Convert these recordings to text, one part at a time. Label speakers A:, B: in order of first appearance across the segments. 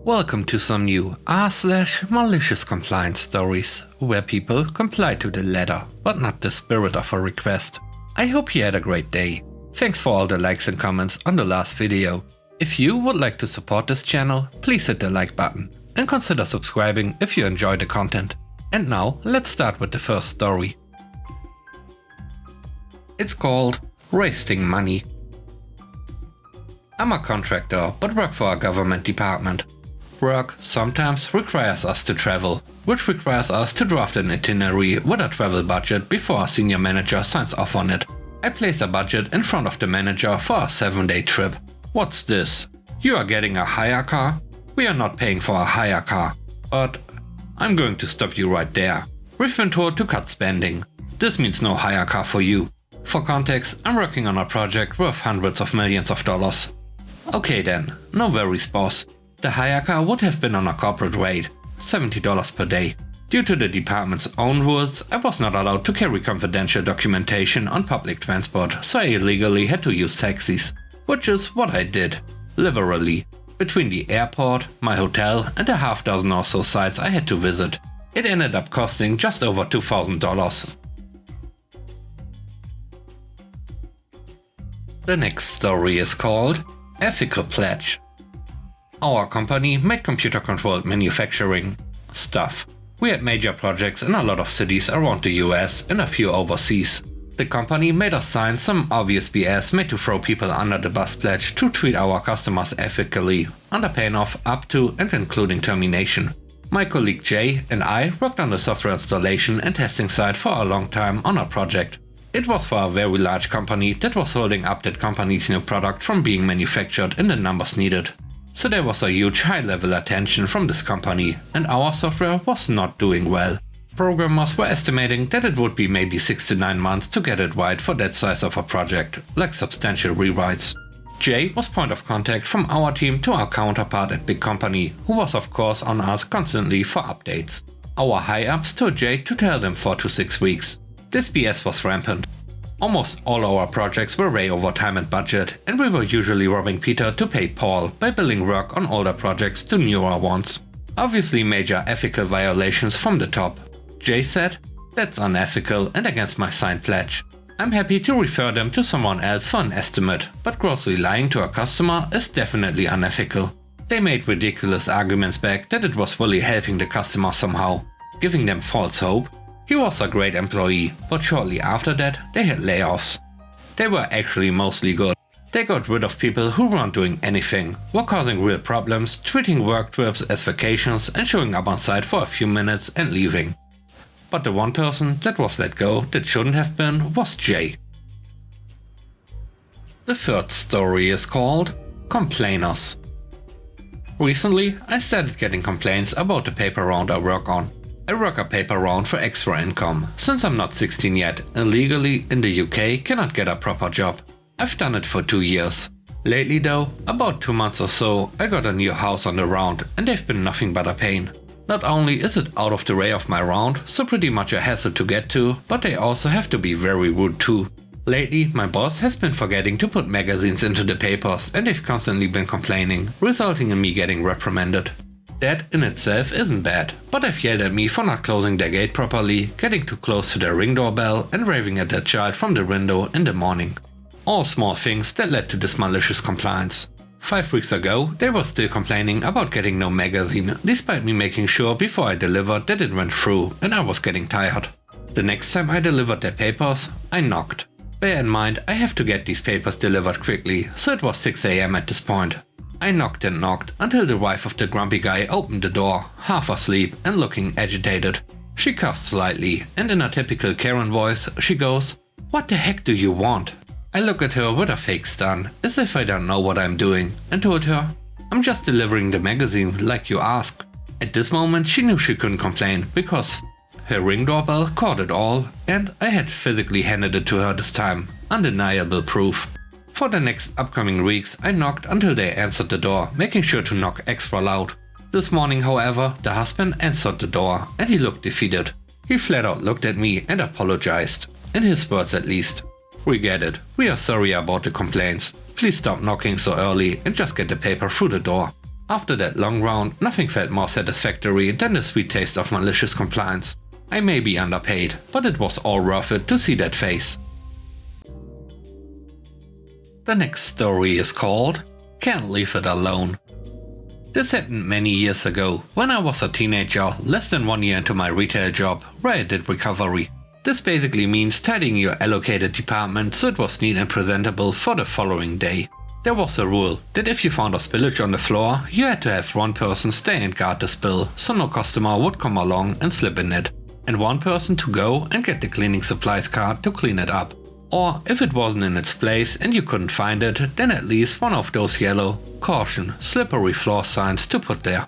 A: Welcome to some new r/malicious compliance stories, where people comply to the letter, but not the spirit of a request. I hope you had a great day. Thanks for all the likes and comments on the last video. If you would like to support this channel, please hit the like button and consider subscribing if you enjoy the content. And now, let's start with the first story. It's called Wasting Money. I'm a contractor, but work for a government department. Work sometimes requires us to travel, which requires us to draft an itinerary with a travel budget before a senior manager signs off on it. I place a budget in front of the manager for a 7-day trip. What's this? You are getting a hire car? We are not paying for a hire car. But I'm going to stop you right there. We've been told to cut spending. This means no hire car for you. For context, I'm working on a project worth hundreds of millions of dollars. Okay then, no worries boss. The hire car would have been on a corporate rate, $70 per day. Due to the department's own rules, I was not allowed to carry confidential documentation on public transport, so I illegally had to use taxis. Which is what I did. Liberally. Between the airport, my hotel, and a half dozen or so sites I had to visit. It ended up costing just over $2,000. The next story is called Ethical Pledge. Our company made computer-controlled manufacturing stuff. We had major projects in a lot of cities around the US and a few overseas. The company made us sign some obvious BS made to throw people under the bus pledge to treat our customers ethically, under pain of up to and including termination. My colleague Jay and I worked on the software installation and testing side for a long time on a project. It was for a very large company that was holding up that company's new product from being manufactured in the numbers needed. So there was a huge high-level attention from this company, and our software was not doing well. Programmers were estimating that it would be maybe 6 to 9 months to get it right for that size of a project, like substantial rewrites. Jay was point of contact from our team to our counterpart at big company, who was of course on us constantly for updates. Our high-ups told Jay to tell them 4 to 6 weeks. This BS was rampant. Almost all our projects were way over time and budget, and we were usually robbing Peter to pay Paul by billing work on older projects to newer ones. Obviously major ethical violations from the top. Jay said, "That's unethical and against my signed pledge. I'm happy to refer them to someone else for an estimate, but grossly lying to a customer is definitely unethical." They made ridiculous arguments back that it was really helping the customer somehow, giving them false hope. He was a great employee, but shortly after that they had layoffs. They were actually mostly good. They got rid of people who weren't doing anything, were causing real problems, treating work trips as vacations and showing up on site for a few minutes and leaving. But the one person that was let go that shouldn't have been was Jay. The third story is called Complainers. Recently I started getting complaints about the paper round I work on. I work a paper round for extra income, since I'm not 16 yet and legally in the UK cannot get a proper job. I've done it for 2 years. Lately though, about 2 months or so, I got a new house on the round and they've been nothing but a pain. Not only is it out of the way of my round, so pretty much a hassle to get to, but they also have to be very rude too. Lately, my boss has been forgetting to put magazines into the papers and they've constantly been complaining, resulting in me getting reprimanded. That in itself isn't bad, but they've yelled at me for not closing their gate properly, getting too close to their ring doorbell and waving at their child from the window in the morning. All small things that led to this malicious compliance. 5 weeks ago, they were still complaining about getting no magazine, despite me making sure before I delivered that it went through and I was getting tired. The next time I delivered their papers, I knocked. Bear in mind, I have to get these papers delivered quickly, so it was 6 AM at this point. I knocked and knocked until the wife of the grumpy guy opened the door, half asleep and looking agitated. She coughed slightly and in a typical Karen voice she goes, "What the heck do you want?" I look at her with a fake stun, as if I don't know what I'm doing, and told her, "I'm just delivering the magazine like you asked." At this moment she knew she couldn't complain because her ring doorbell caught it all and I had physically handed it to her this time, undeniable proof. For the next upcoming weeks I knocked until they answered the door, making sure to knock extra loud. This morning however, the husband answered the door and he looked defeated. He flat out looked at me and apologized, in his words at least. "We get it, we are sorry about the complaints. Please stop knocking so early and just get the paper through the door." After that long round, nothing felt more satisfactory than the sweet taste of malicious compliance. I may be underpaid, but it was all worth it to see that face. The next story is called Can't Leave It Alone. This happened many years ago, when I was a teenager, less than 1 year into my retail job, where I did recovery. This basically means tidying your allocated department so it was neat and presentable for the following day. There was a rule that if you found a spillage on the floor, you had to have one person stay and guard the spill, so no customer would come along and slip in it, and one person to go and get the cleaning supplies cart to clean it up. Or if it wasn't in its place and you couldn't find it, then at least one of those yellow "Caution, slippery floor" signs to put there.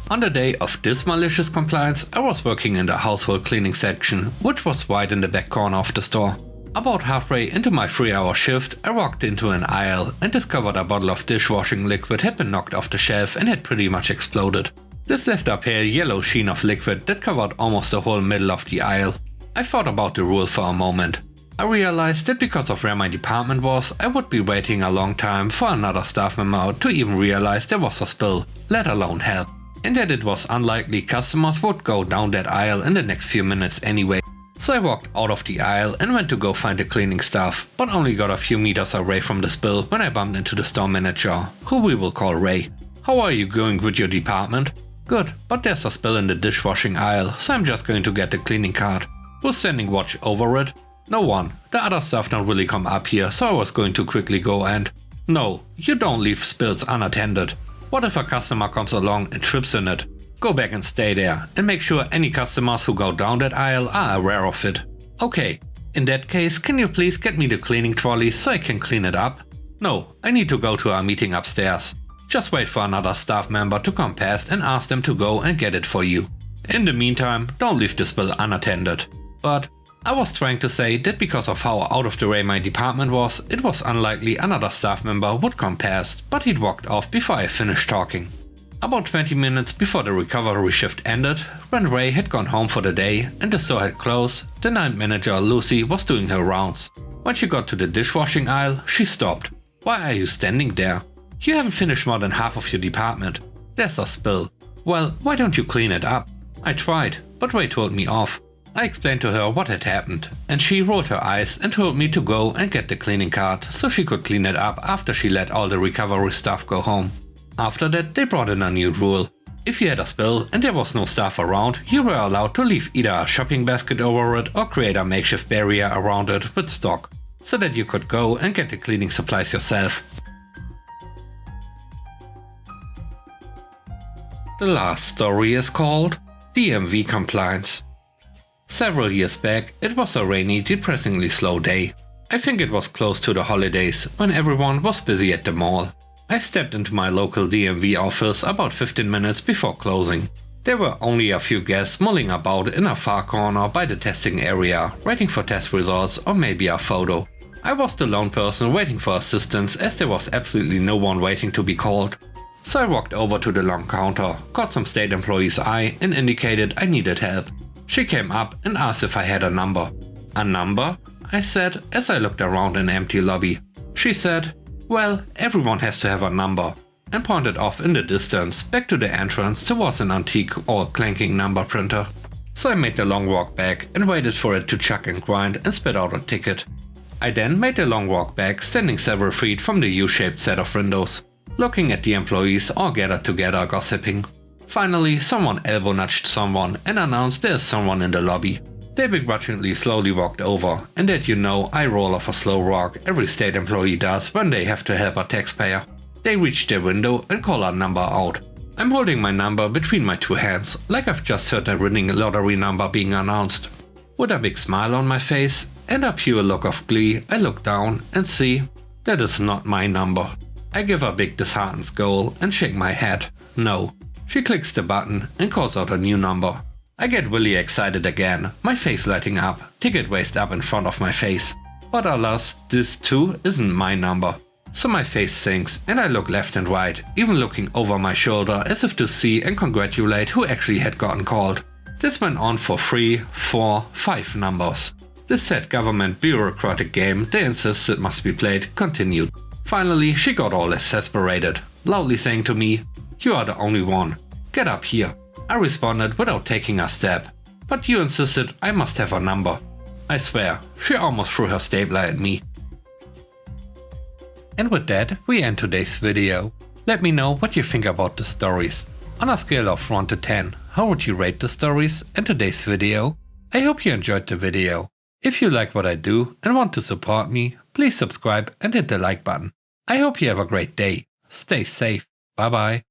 A: On the day of this malicious compliance, I was working in the household cleaning section, which was right in the back corner of the store. About halfway into my 3-hour shift, I walked into an aisle and discovered a bottle of dishwashing liquid had been knocked off the shelf and had pretty much exploded. This left a pale yellow sheen of liquid that covered almost the whole middle of the aisle. I thought about the rule for a moment. I realized that because of where my department was, I would be waiting a long time for another staff member to even realize there was a spill, let alone help. And that it was unlikely customers would go down that aisle in the next few minutes anyway. So I walked out of the aisle and went to go find the cleaning staff, but only got a few meters away from the spill when I bumped into the store manager, who we will call Ray. "How are you going with your department?" "Good, but there's a spill in the dishwashing aisle, so I'm just going to get the cleaning cart." "Who's standing watch over it?" "No one. The other staff don't really come up here, so I was going to quickly go and..." "No, you don't leave spills unattended. What if a customer comes along and trips in it? Go back and stay there, and make sure any customers who go down that aisle are aware of it." "Okay, in that case, can you please get me the cleaning trolley so I can clean it up?" "No, I need to go to our meeting upstairs." "Just wait for another staff member to come past and ask them to go and get it for you. In the meantime, don't leave the spill unattended." But I was trying to say that because of how out of the way my department was, it was unlikely another staff member would come past, but he'd walked off before I finished talking. About 20 minutes before the recovery shift ended, when Ray had gone home for the day and the store had closed, the night manager Lucy was doing her rounds. When she got to the dishwashing aisle, she stopped. "Why are you standing there? You haven't finished more than half of your department. There's a spill. Well, why don't you clean it up?" I tried, but Ray told me off. I explained to her what had happened, and she rolled her eyes and told me to go and get the cleaning cart so she could clean it up after she let all the recovery staff go home. After that, they brought in a new rule. If you had a spill and there was no staff around, you were allowed to leave either a shopping basket over it or create a makeshift barrier around it with stock, so that you could go and get the cleaning supplies yourself. The last story is called DMV Compliance. Several years back, it was a rainy, depressingly slow day. I think it was close to the holidays, when everyone was busy at the mall. I stepped into my local DMV office about 15 minutes before closing. There were only a few guests mulling about in a far corner by the testing area, waiting for test results or maybe a photo. I was the lone person waiting for assistance, as there was absolutely no one waiting to be called. So I walked over to the long counter, caught some state employee's eye and indicated I needed help. She came up and asked if I had a number. "A number?" I said as I looked around an empty lobby. She said, "Well, everyone has to have a number," and pointed off in the distance back to the entrance towards an antique or clanking number printer. So I made the long walk back and waited for it to chuck and grind and spit out a ticket. I then made the long walk back, standing several feet from the U-shaped set of windows, looking at the employees all gathered together gossiping. Finally, someone elbow nudged someone and announced there's someone in the lobby. They begrudgingly slowly walked over, and that I roll off a slow walk every state employee does when they have to help a taxpayer. They reach their window and call a number out. I'm holding my number between my two hands, like I've just heard a winning lottery number being announced. With a big smile on my face and a pure look of glee, I look down and see that is not my number. I give a big disheartened scowl and shake my head. No. She clicks the button and calls out a new number. I get really excited again, my face lighting up, ticket waist up in front of my face. But alas, this too isn't my number. So my face sinks and I look left and right, even looking over my shoulder as if to see and congratulate who actually had gotten called. This went on for 3, 4, 5 numbers. This sad government bureaucratic game they insisted must be played continued. Finally, she got all exasperated, loudly saying to me, You are the only one. Get up here. I responded without taking a step, but you insisted I must have her number. I swear, she almost threw her stapler at me. And with that, we end today's video. Let me know what you think about the stories. On a scale of 1 to 10, how would you rate the stories and today's video? I hope you enjoyed the video. If you like what I do and want to support me, please subscribe and hit the like button. I hope you have a great day. Stay safe. Bye bye.